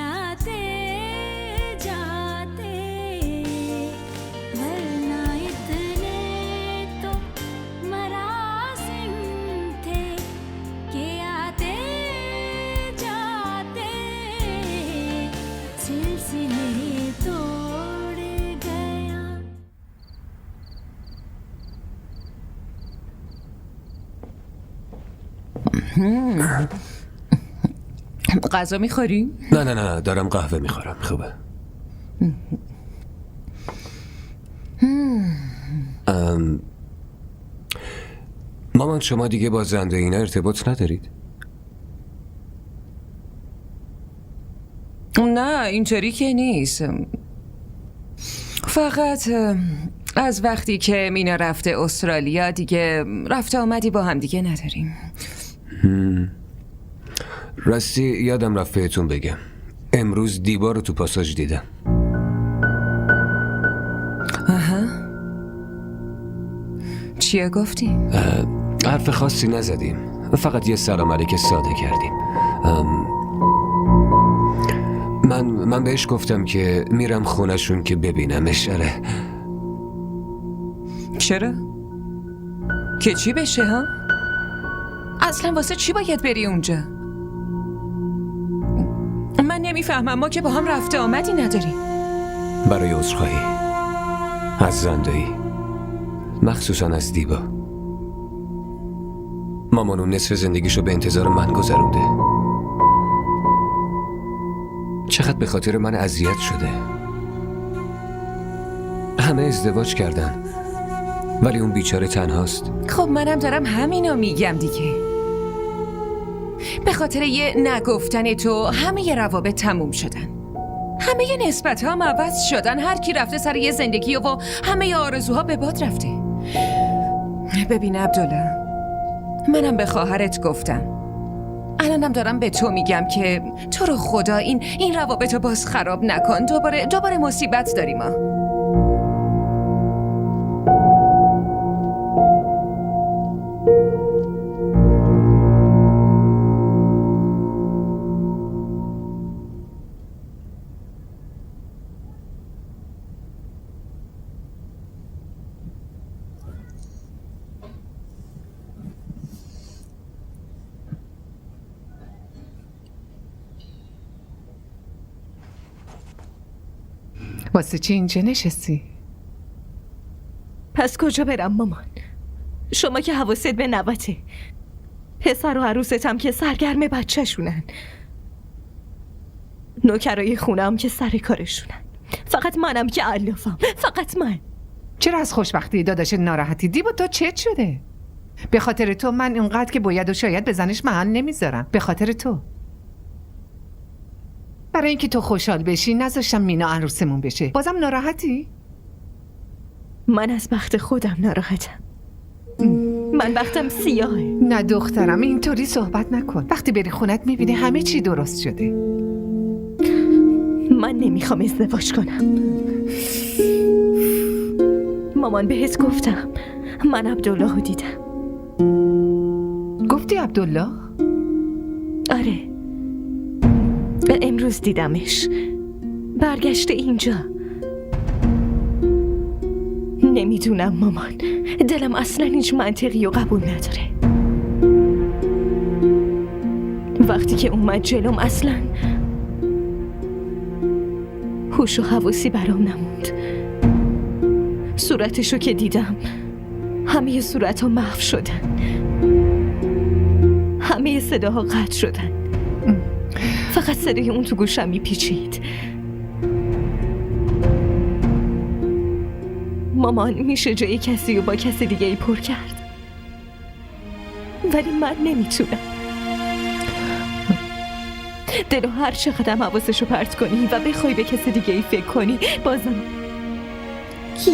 आते जाते वरना इतने तो मरासिम थे कि आते जाते सिलसिले तोड़ गया. غذا میخوری؟ نه دارم قهوه میخورم. خوبه. مامان شما دیگه با زنده اینا ارتباط ندارید؟ نه اینطوری که نیست. فقط از وقتی که مینا رفته استرالیا دیگه رفت آمدی با هم دیگه نداریم. راستی یادم رفت بهتون بگم امروز دیبا رو تو پاساژ دیدم. چیه گفتی؟ حرف خاصی نزدیم، فقط یه سلام علیک ساده کردیم. من بهش گفتم که میرم خونه‌شون که ببینمش. چرا؟ که چی بشه ها؟ اصلا واسه چی باید بری اونجا؟ من نمیفهمم، ما که با هم رفته آمدی نداریم. برای عذرخواهی از زنده‌ای، مخصوصا از دیبا. مامانو نصف زندگیشو به انتظار من گذرونده. چقدر به خاطر من اذیت شده. همه ازدواج کردن ولی اون بیچاره تنهاست. خب منم دارم همینو میگم دیگه. به خاطر یه نگفتن تو همه روابط تموم شدن، همه نسبت ها هم عوض شدن. هر کی رفته سر یه زندگی و همه آرزوها به باد رفته. ببین عبدالله، منم به خواهرت گفتم، الانم دارم به تو میگم که تو رو خدا این روابط رو باز خراب نکن. دوباره مصیبت داریم ما. واسه چی اینجا نشستی؟ پس کجا برم مامان؟ شما که حواست به نوته، پسر و عروستم که سرگرم بچه شونن، نوکرای خونم که سر کارشونن، فقط منم که علافم، فقط من. چرا از خوشبختی داداش ناراحتی؟ دیبا تو چت شده؟ به خاطر تو من اونقدر که باید و شاید به زنش محل نمیذارم. به خاطر تو، برای اینکه تو خوشحال بشی نذاشتم مینا عروسمون بشه. بازم ناراحتی؟ من از بخت خودم ناراحتم. من بختم سیاهه. نه دخترم اینطوری صحبت نکن. وقتی بری خونت میبینی همه چی درست شده. من نمیخوام ازدواج کنم. مامان بهت گفتم من عبدالله رو دیدم. گفتی عبدالله؟ آره، امروز دیدمش، برگشته اینجا. نمیدونم مامان، دلم اصلا هیچ منطقی و قبول نداره. وقتی که اومد جلوم اصلا هوش و حواسی برام نموند. صورتشو که دیدم همه صورتها محو شدن، همه صداها قطع شدن. فقط صدای اون تو گوشم میپیچید. مامان میشه جای کسی رو با کسی دیگه ای پر کرد، ولی من نمیتونم. دلو هر چقدر حواسشو پرت کنی و بخوای به کسی دیگه ای فکر کنی، بازم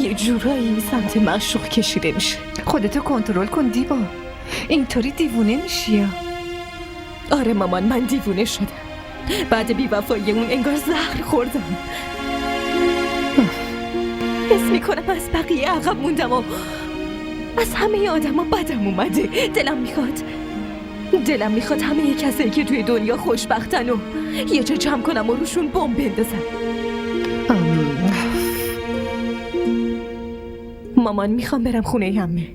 یه جورایی سمت معشوق کشیده میشه. خودتو کنترل کن دیبا، اینطوری دیوونه میشی. آره مامان، من دیوونه شدم. بعد بی‌وفایی اون انگار زهر خوردم. حس میکنم از بقیه عقب موندم و از همه آدم ها بدم اومده. دلم میخواد دلم میخواد همه کسایی که توی دنیا خوشبختن و یه جا جمع کنم و روشون بمب بندازم. مامان میخوام برم خونه عمه.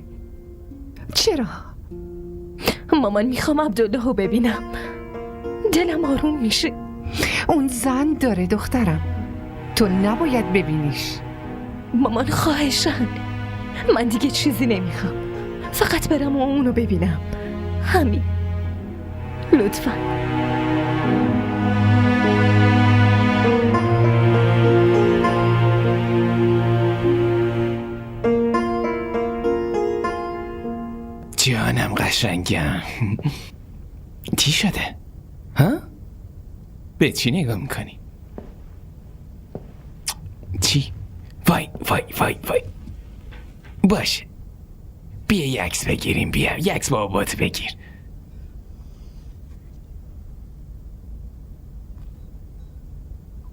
چرا؟ مامان میخوام عبدالله رو ببینم. دلم آروم میشه. اون زن داره دخترم، تو نباید ببینیش. مامان خواهشن، من دیگه چیزی نمیخوام، فقط برم و اونو ببینم، همین. لطفا. جانم قشنگم. چی شده؟ ها؟ به چی نگاه میکنی؟ چی؟ وای وای وای وای. باشه، بیا یه عکس بگیریم. بیا یه عکس با بابات بگیر.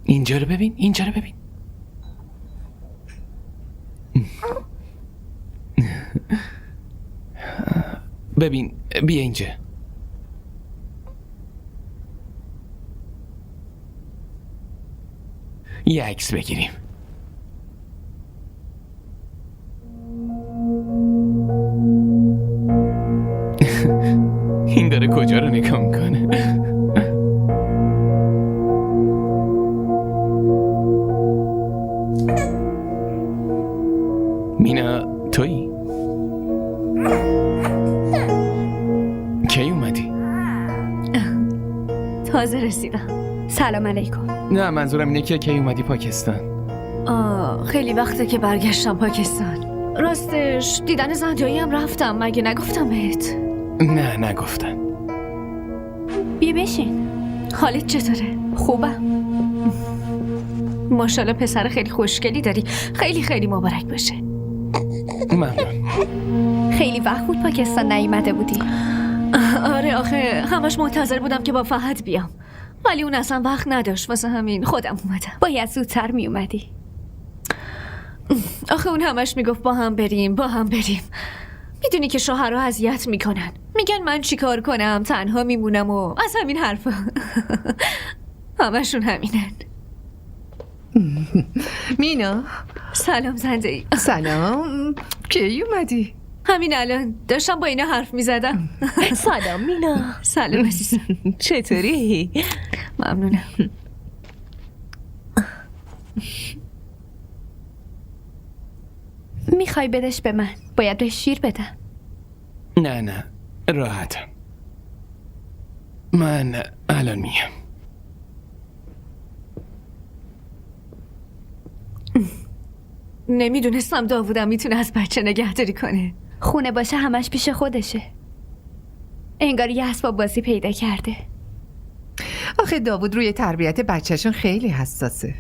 اینجا رو ببین، اینجا رو ببین. ببین، بیا اینجا. یه عکس بگیریم. این داره کجا رو نگاه میکنه؟ مینا، تویی؟ کی اومدی؟ تازه رسیدم. سلام علیکم. نه، منظورم اینه که کی اومدی پاکستان. خیلی وقته که برگشتم پاکستان. راستش دیدن زندیایی هم رفتم، مگه نگفتم بهت؟ نه نگفتن. بیا بشین. حالت چطوره؟ خوبم. ماشاءالله پسر خیلی خوشگلی داری. خیلی خیلی مبارک باشه. ممنون. خیلی وقت بود پاکستان نیومده بودی؟ آره، آخه همش منتظر بودم که با فهد بیام، ولی اون اصلا وقت نداشت، واسه همین خودم اومدم. باید زودتر می اومدی. آخه اون همش میگفت با هم بریم، با هم بریم. میدونی که شوهرها اذیت میکنن، میگن من چیکار کنم، تنها میمونم و از همین حرفا. همشون همینن. مینا، سلام زنده‌ای. سلام. کی اومدی؟ همین الان داشتم با اینا حرف میزدم. سلام مینا. سلام عزیزم. چطوری؟ ممنونم. میخوای بدش به من؟ باید بهش شیر بدم. نه راحتم. من الان میام. نمیدونستم داوودم میتونه از بچه نگهداری کنه. خونه باشه همش پیش خودشه. انگار یه اسباب بازی پیدا کرده. آخه داوود روی تربیت بچهشون خیلی حساسه.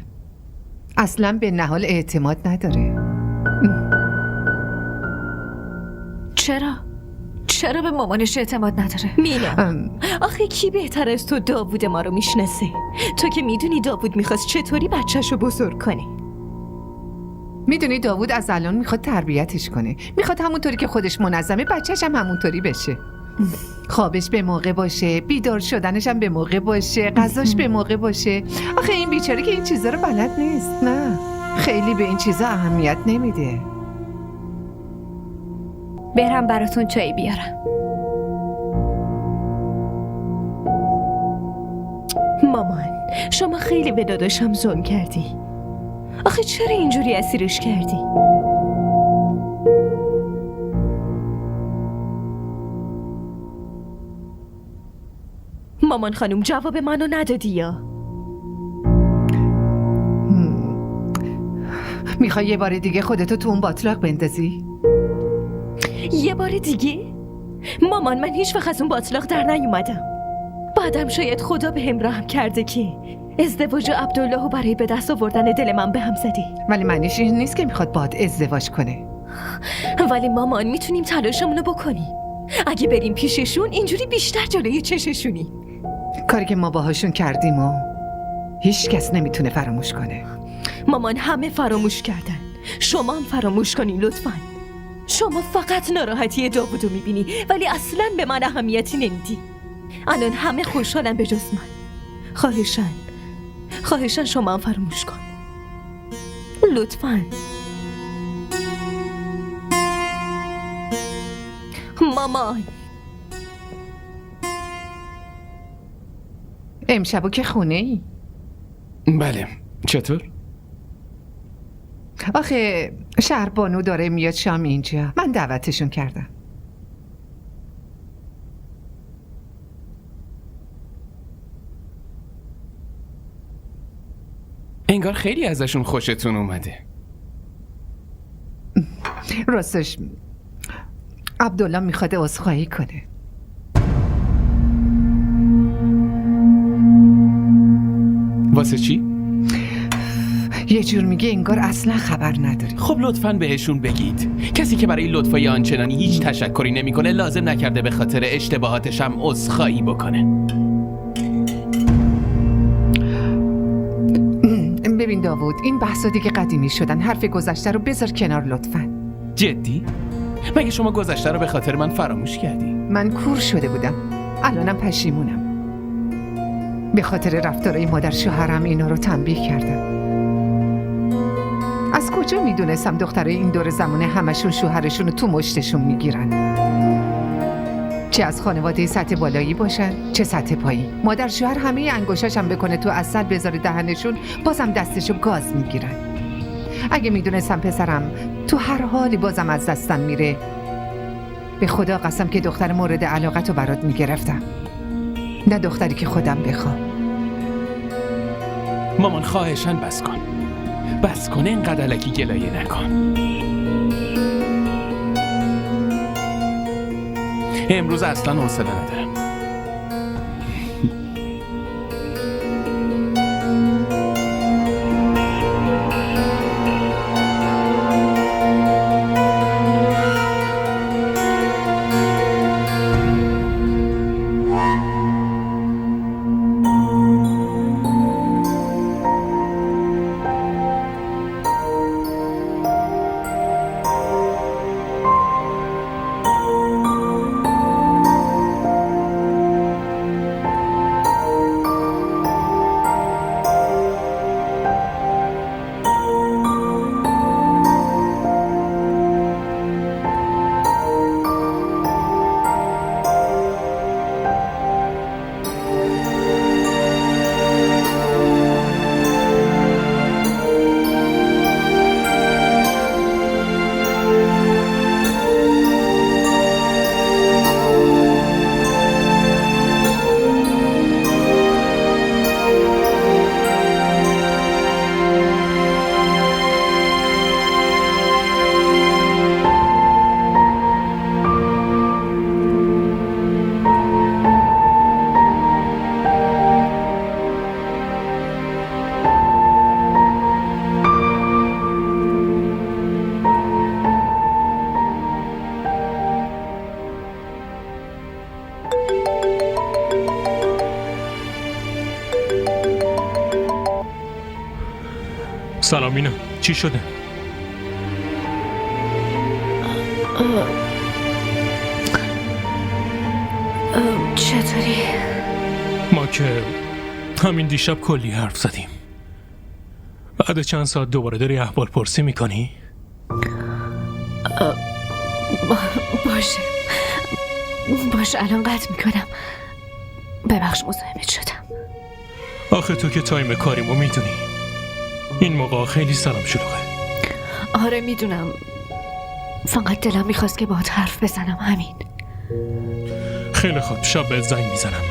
اصلا به نهال اعتماد نداره. چرا به مامانش اعتماد نداره؟ مینا، آخه کی بهتر از تو داوود ما رو میشناسه؟ تو که میدونی داوود میخواست چطوری بچهشو بزرگ کنه. میدونی داوود از الان میخواد تربیتش کنه. میخواد همونطوری که خودش منظمه بچهش هم همونطوری بشه. خوابش به موقع باشه، بیدار شدنش هم به موقع باشه، غذاش به موقع باشه. آخه این بیچاره که این چیزا رو بلد نیست. نه، خیلی به این چیزا اهمیت نمیده. برم براتون چای بیارم. مامان، شما خیلی به داداشم ظلم کردی. آخه چرا اینجوری اسیرش کردی؟ مامان خانم جواب منو ندادی یا؟ میخوای یه بار دیگه خودتو تو اون باطلاق بندازی؟ یه بار دیگه؟ مامان، من هیچ وقت از اون باطلاق در نیومدم. بعدم شاید خدا به هم رحم کرده که ازدواج عبدالله رو برای به دست آوردن دل من به هم زدی. ولی معنیش این نیست که میخواد باهات ازدواج کنه. ولی مامان، میتونیم تلاشمونو بکنیم. اگه بریم پیششون اینجوری بیشتر جلوی چششونی. کاری که ما باهاشون کردیم و هیچ کس نمیتونه فراموش کنه. مامان، همه فراموش کردن، شما هم فراموش کنین لطفاً. شما فقط ناراحتی داوودو میبینی ولی اصلاً به من اهمیتی نمیدی. الان همه خوشحالن به جز من. خواهشن شما هم فراموش کن لطفاً. مامان امشبو که خونه ای؟ بله. چطور؟ آخه شهربانو داره میاد شام اینجا، من دعوتشون کردم. انگار خیلی ازشون خوشتون اومده. راستش عبدالله میخواد عذرخواهی کنه. واسه چی؟ یه جور میگه انگار اصلا خبر نداری. خب لطفاً بهشون بگید کسی که برای لطفای آنچنانی هیچ تشکری نمیکنه لازم نکرده به خاطر اشتباهاتش هم عذرخواهی بکنه. ببین داوود، این بحثا دیگه قدیمی شدن. حرف گذشته رو بذار کنار لطفاً. جدی؟ مگه شما گذشته رو به خاطر من فراموش کردی؟ من کور شده بودم، الانم پشیمونم. به خاطر رفتارهای مادر شوهرم اینا رو تنبیه کردم. از کجا میدونستم دخترای این دور زمانه همشون شوهرشون رو تو مشتشون میگیرن؟ چه از خانواده سطح بالایی باشن چه سطح پایین. مادر شوهر همه انگشتاشم بکنه تو عسل بذاره دهنشون، بازم دستشو گاز میگیرن. اگه میدونستم پسرم تو هر حالی بازم از دستم میره، به خدا قسم که دختر مورد علاقت رو برات میگرفتم، نه دختری که خودم بخوام. مامان خواهشن بس کن اینقدر الکی گلایه نکن. امروز اصلا حوصله ندارم. سلام مینا، چی شده؟ چطوری؟ ما که همین دیشب کلی حرف زدیم. بعد چند ساعت دوباره داری احوال پرسی میکنی؟ باشه الان قطع میکنم. ببخش مزاحمت شدم. آخه تو که تایم کاریمو میدونی، این موقع خیلی سرم شلوغه. آره میدونم، فقط دلم میخواست که باهات حرف بزنم، همین. خیلی خوب، شب بهت زنگ میزنم.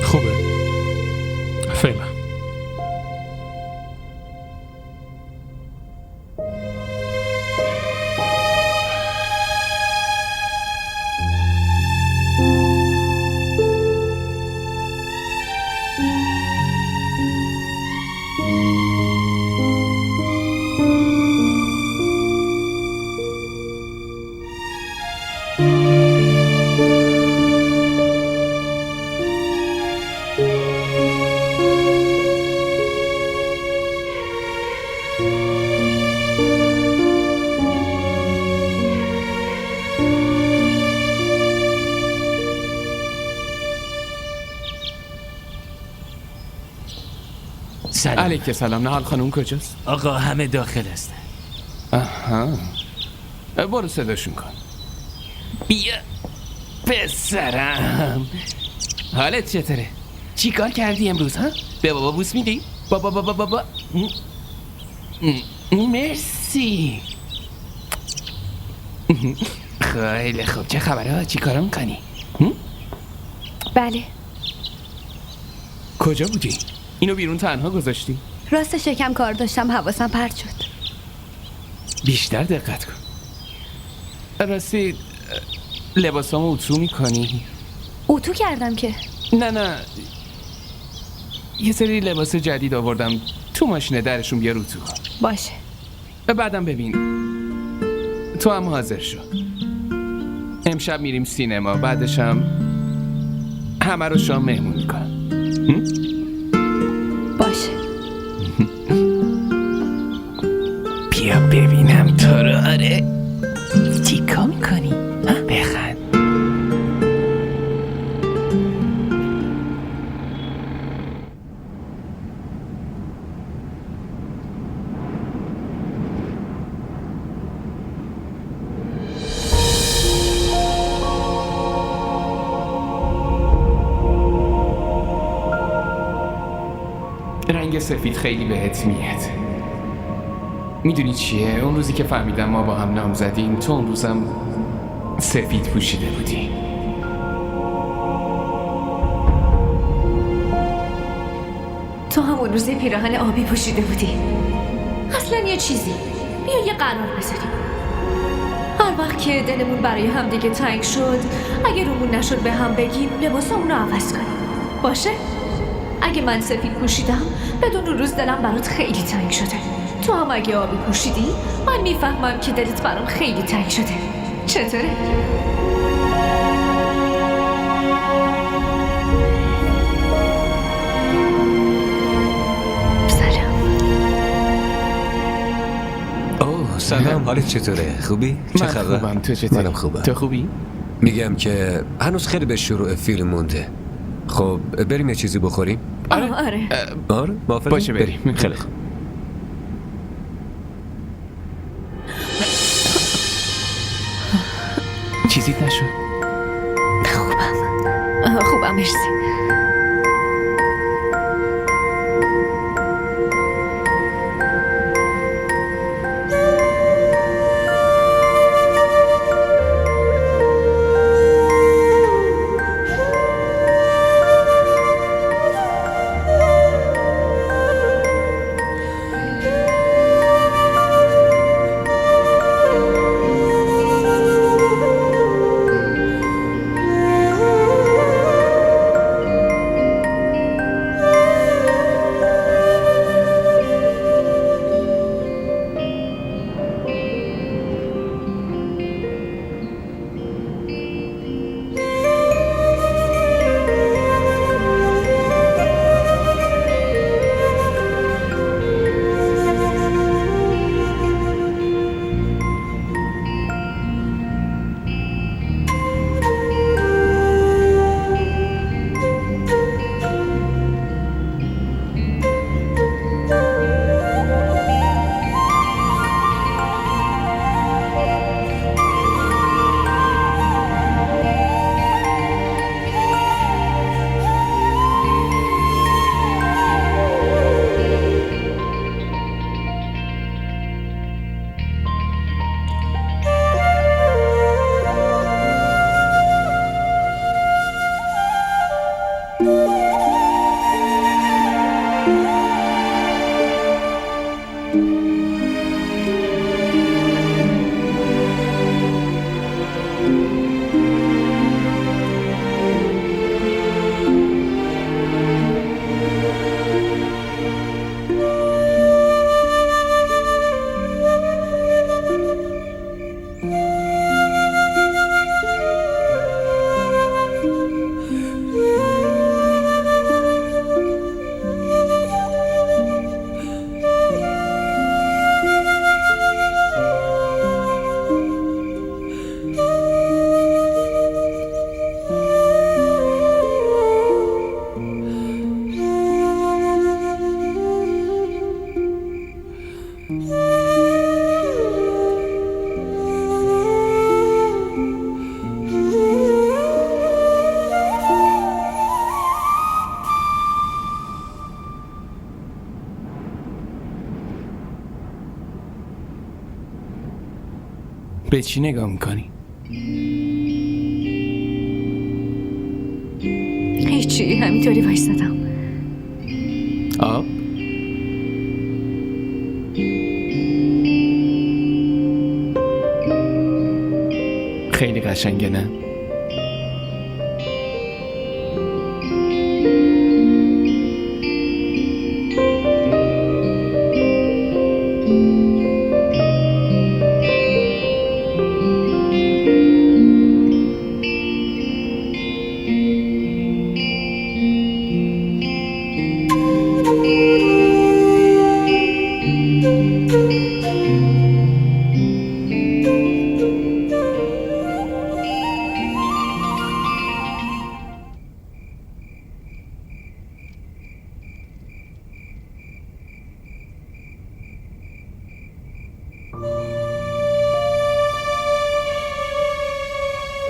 خوبه؟ فعلا. سلام. علیک سلام. نهال خانم کجاست؟ آقا همه داخل هستن. آها. برو صداشون کن. بیا پسرم، حالت چطوره؟ چی کار کردی امروز ها؟ به بابا بوس میدی؟ بابا مرسی. خیلی خوب. چه خبره؟ چی کارا میکنی؟ بله، کجا بودی؟ اینو بیرون تنها گذاشتی؟ راستش یکم کار داشتم، حواسم پرت شد. بیشتر دقت کن. راستی لباسامو اتو میکنی؟ اتو کردم که. نه یه سری لباس جدید آوردم تو ماشینه، درشون بیار اتو. باشه. بعدم ببین تو هم حاضر شو. امشب میریم سینما، بعدش هم همه رو شام مهمون میکنم. باشه. بیا ببینم تو رو. آره چیکار میکنی؟ بخند. رنگ سفید خیلی بهت میاد. میدونی چیه؟ اون روزی که فهمیدم ما با هم نام زدیم، تو اون روزم سفید پوشیده بودی. تو همون روز پیراهن آبی پوشیده بودی. اصلا یه چیزی، بیا یه قرار بذاریم. هر وقت که دلمون برای هم دیگه تنگ شد، اگه رومون نشد به هم بگیم لباسمون رو عوض کنیم. باشه؟ اگه من سفید پوشیدم، بدون اون روز دلم برات خیلی تنگ شده. تو هم اگه آبی پوشیدی، من میفهمم که دلت برام خیلی تنگ شده. چطوره؟ سلام، حالت چطوره؟ خوبی؟ چه من خبر؟ خوبم. تو چطوری؟ منم خوبم. تو خوبی؟ میگم که هنوز خیلی به شروع فیلم مونده. خب بریم یه چیزی بخوریم؟ آره. آره موافقی؟ باشه بریم. خیلی خوب. چیزیت نشد؟ خوبم مرسی. به چی نگاه میکنی؟ هیچی، همینطوری وایسادم. آب؟ خیلی قشنگه نه؟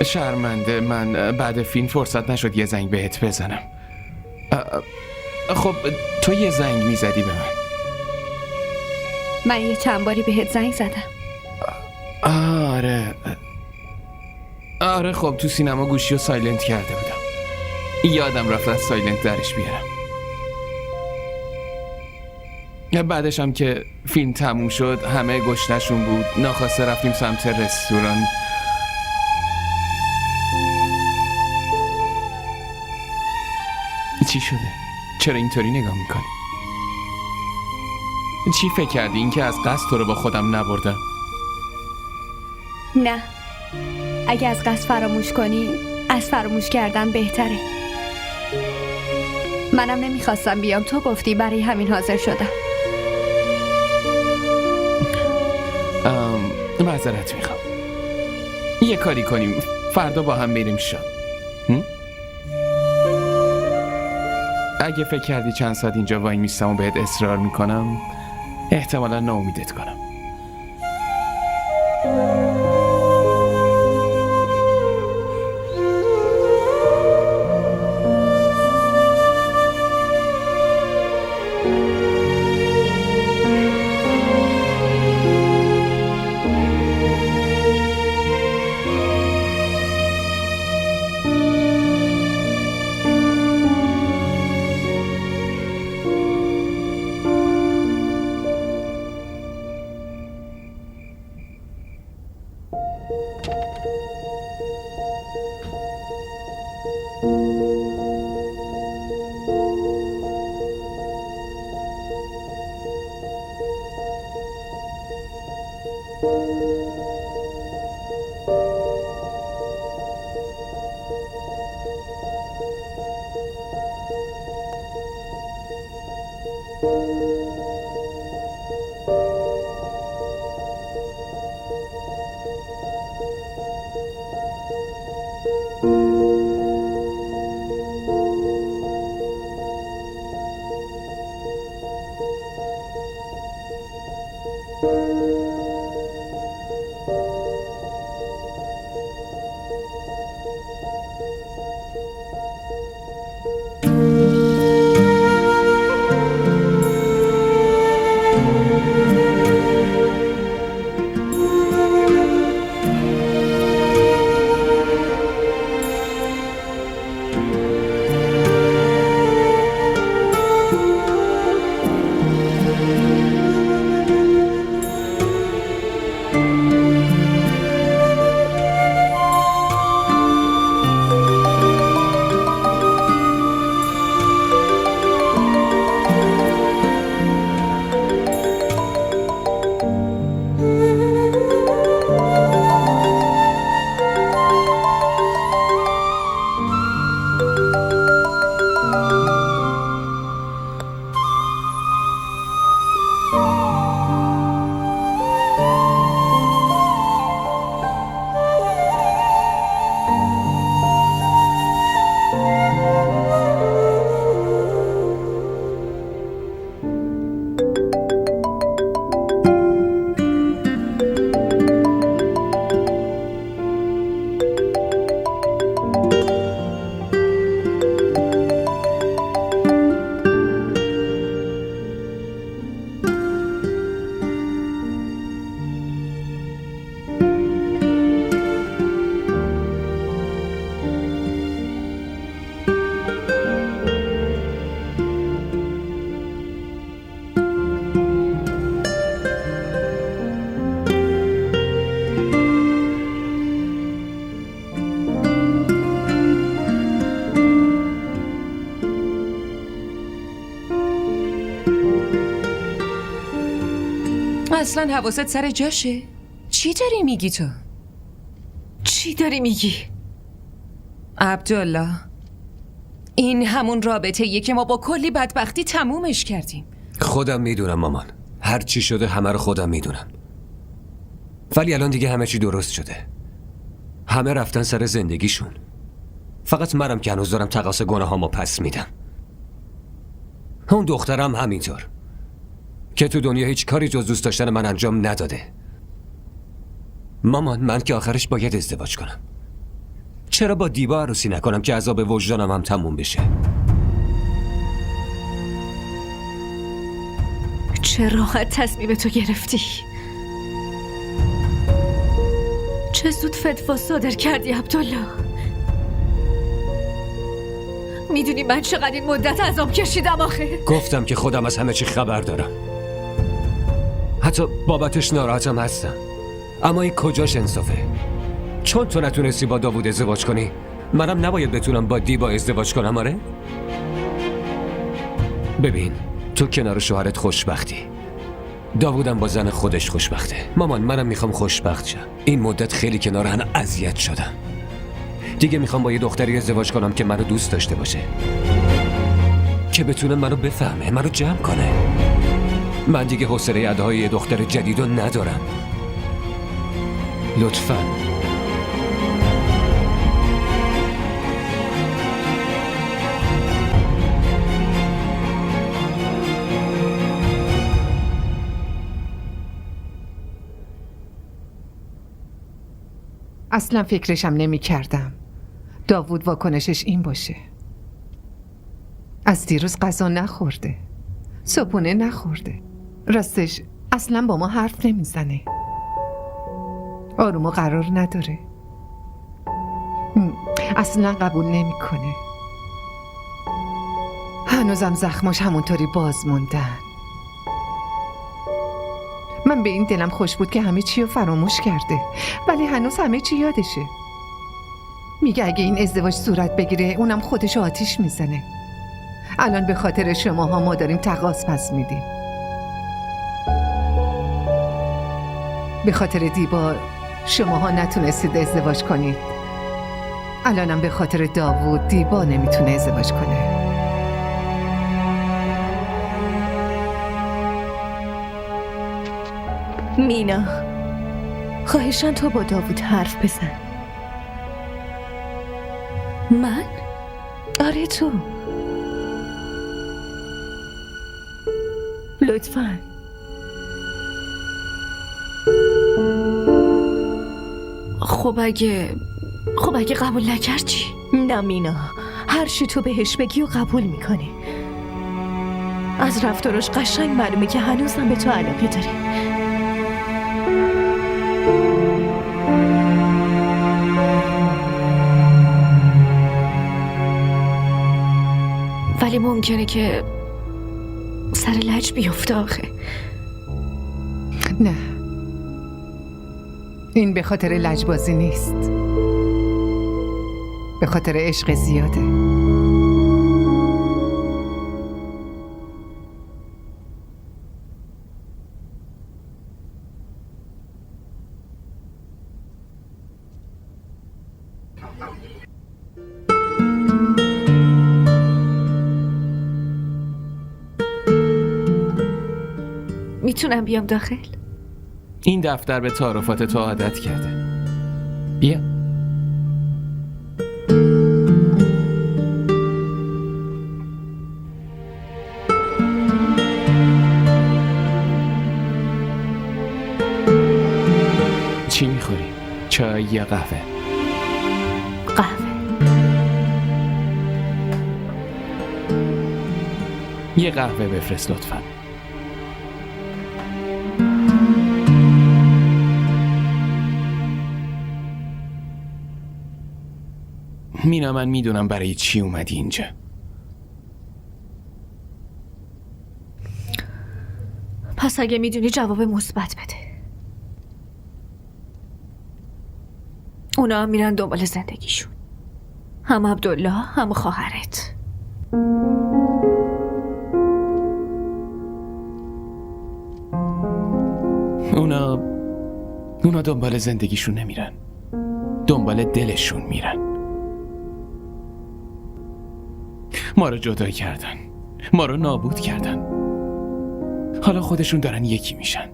شرمنده، من بعد فیلم فرصت نشد یه زنگ بهت بزنم. خب تو یه زنگ میزدی به من. من یه چند باری بهت زنگ زدم. آره خب تو سینما گوشی رو سایلنت کرده بودم. یادم رفت از سایلنت درش بیارم. بعدش هم که فیلم تموم شد همه گشنشون بود، ناخواسته رفتیم سمت رستوران. چی شده؟ چرا اینطوری نگاه میکنی؟ چی فکر کردی؟ این که از قصد تو رو با خودم نبردم؟ نه، اگه از قصد فراموش کنی از فراموش کردن بهتره. منم نمیخواستم بیام، تو گفتی، برای همین حاضر شدم. معذرت میخوام. یه کاری کنیم، فردا با هم بریم شام. اگه فکر کردی چند ساعت اینجا وای میستم و بهت اصرار میکنم، احتمالا ناامیدت کنم. اصلا حواست سر جاشه؟ چی داری میگی تو؟ چی داری میگی؟ عبدالله، این همون رابطه‌ایه که ما با کلی بدبختی تمومش کردیم. خودم میدونم مامان، هر چی شده همه رو خودم میدونم. ولی الان دیگه همه چی درست شده. همه رفتن سر زندگیشون. فقط منم که هنوز دارم تقاص گناهامو پس میدم. اون دخترم همینطور که تو دنیا هیچ کاری جز دوست داشتن من انجام نداده. مامان، من که آخرش باید ازدواج کنم. چرا با دیبا عروسی نکنم که عذاب وجدانم هم تموم بشه؟ چه راحت تصمیم تو گرفتی؟ چه زود فتوا صادر کردی عبدالله؟ میدونی من چقدر این مدت عذاب کشیدم آخه؟ گفتم که خودم از همه چی خبر دارم. حتی بابتش ناراحتم هستم. اما این کجاش انصافه؟ چون تو نتونستی با داوود ازدواج کنی، منم نباید بتونم با دیبا ازدواج کنم؟ آره؟ ببین، تو کنار شوهرت خوشبختی، داوودم با زن خودش خوشبخته. مامان، منم میخوام خوشبخت شم. این مدت خیلی کنار هم اذیت شدم. دیگه میخوام با یه دختری ازدواج کنم که منو دوست داشته باشه، که بتونه منو بفهمه، منو جمع کنه. من دیگه حوصله ادای یه دختر جدیدو ندارم. لطفاً. اصلا فکرشم نمی کردم داوود واکنشش این باشه. از دیروز غذا نخورده، صبحونه نخورده، راستش اصلا با ما حرف نمیزنه، آرومو قرار نداره، اصلا قبول نمیکنه. هنوزم زخماش همونطوری باز موندن. من به این دلم خوش بود که همه چی رو فراموش کرده، ولی هنوز همه چی یادشه. میگه اگه این ازدواج صورت بگیره اونم خودشو آتیش میزنه. الان به خاطر شماها ما داریم تقاص پس میدیم. به خاطر دیبا شماها نتونستید ازدواج کنید. الانم به خاطر داوود دیبا نمیتونه ازدواج کنه. مینا، خواهشاً تو با داوود حرف بزن. من؟ آره تو. لطفاً. خب اگه قبول نکرد چی؟ نه مینا، هر چی تو بهش بگی و قبول میکنه. از رفتارش قشنگ معلومه که هنوزم به تو علاقه داری. ولی ممکنه که سر لج بیفته آخه. نه، این به خاطر لجبازی نیست، به خاطر عشق زیاده. میتونم بیام داخل؟ این دفتر به تعارفات تو عادت کرده. بیا. چی میخوری؟ چای یا قهوه؟ قهوه. یه قهوه بفرست لطفاً. مینا، من میدونم برای چی اومدی اینجا. پس اگه میدونی جواب مثبت بده. اونا هم میرن دنبال زندگیشون، هم عبدالله هم خواهرت. اونا دنبال زندگیشون نمیرن، دنبال دلشون میرن. ما رو جدا کردن، ما رو نابود کردن، حالا خودشون دارن یکی میشن.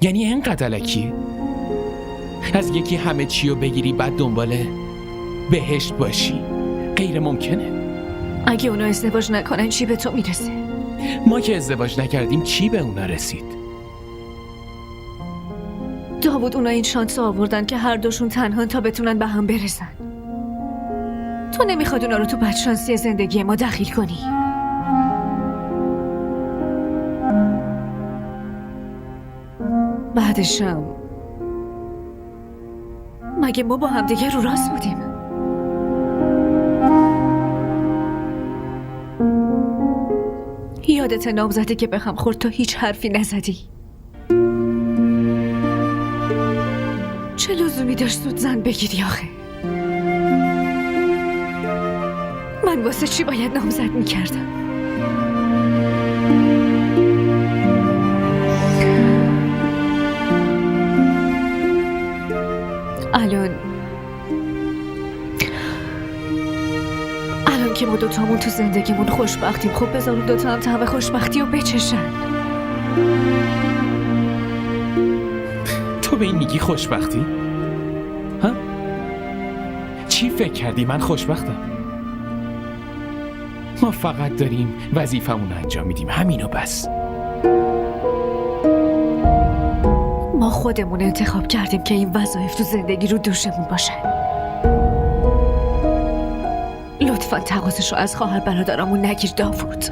یعنی اینقدر الکیه؟ از یکی همه چی رو بگیری بعد دنبال بهشت باشی؟ غیر ممکنه. اگه اونا ازدواج نکنن چی به تو میرسه؟ ما که ازدواج نکردیم چی به اونا رسید؟ داوود، اونا این شانس آوردن که هر دوشون تنها تا بتونن به هم برسن. تو نمیخواد اونا رو تو بدشانسی زندگی ما دخیل کنی. بعدشم مگه ما با هم دیگه رو راست بودیم؟ یادت نامزده که به هم خورد تو هیچ حرفی نزدی؟ چه لزومی داشت زود زن بگیری آخه؟ من واسه چی باید نامزد میکردم؟ الان که ما دوتامون تو زندگیمون خوشبختیم، خب بذار اون دوتا هم طعم خوشبختی رو بچشن. تو به این میگی خوشبختی؟ ها؟ چی فکر کردی من خوشبختم؟ ما فقط داریم وظیفمون رو انجام میدیم، همینو بس. ما خودمون انتخاب کردیم که این وظایف تو زندگی رو دوشمون باشه. لطفاً تقاضاشو از خواهر برادرامون نگیر داوود.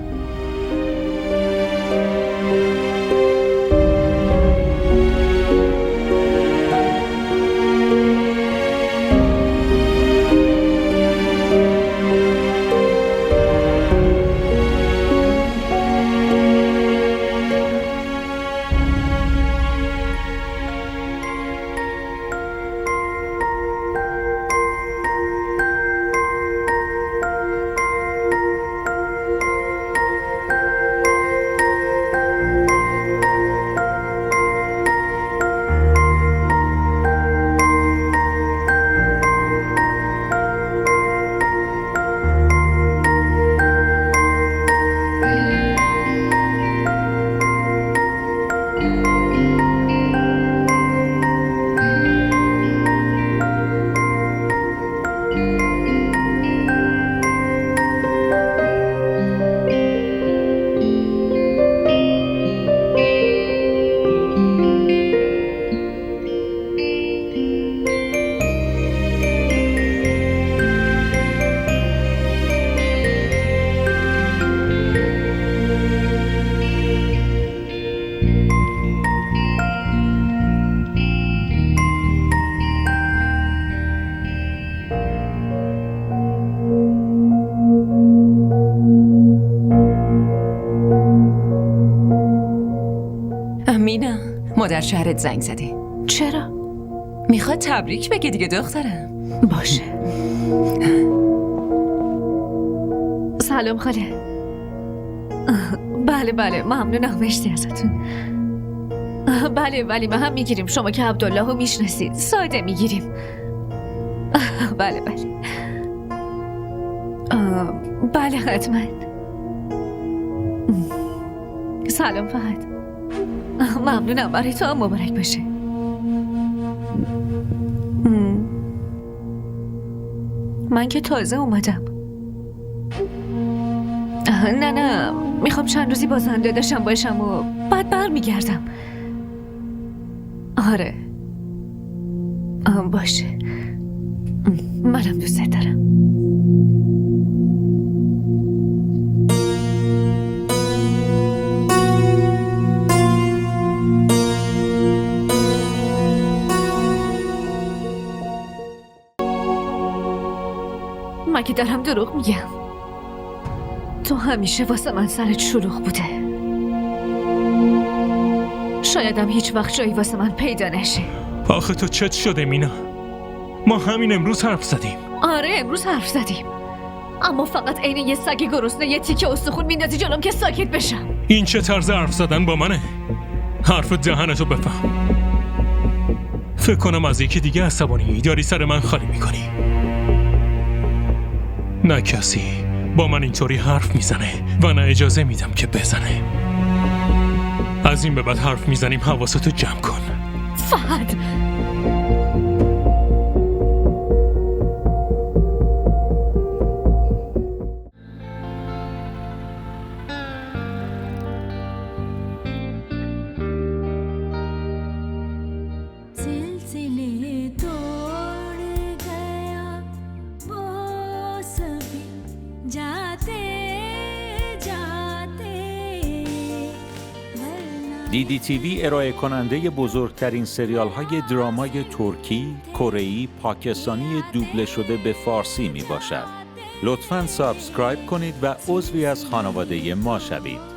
مینا، مادر شوهرت زنگ زده. چرا؟ میخواد تبریک بگه دیگه دخترم. باشه. سلام خاله. بله ممنونم، مرسی ازتون. بله ولی ما هم میگیریم، شما که عبدالله رو میشناسید، ساده میگیریم. بله حتما. سلام فهد. ممنونم، برای تو هم مبارک باشه. من که تازه اومدم. نه میخوام چند روزی بازنده داشتم باشم و بعد برمیگردم. آره باشه. منم دوست دارم. مگه دارم دروغ میگم؟ تو همیشه واسه من سرت شلوغ بوده. شایدم هیچ وقت جایی واسه من پیدا نشه. آخه تو چت شده مینا؟ ما همین امروز حرف زدیم. آره امروز حرف زدیم، اما فقط عین یه سگ گرسنه یه تیکه استخون میندازی جلوم که ساکت بشم. این چه طرز حرف زدن با منه؟ حرف دهنتو بفهم. فکر کنم از یکی دیگه عصبانی داری سر من خالی میکنی. نه کسی با من اینطوری حرف میزنه و نه اجازه میدم که بزنه. از این به بعد حرف میزنیم حواستو جمع کن. فهد सिलसिले तोड़ गया वो सभी जाते जाते वरना DDTV ارائه کننده بزرگترین سریال های درامای ترکی، کره‌ای، پاکستانی دوبله شده به فارسی می باشد. لطفاً سابسکرایب کنید و عضوی از خانواده ما شوید.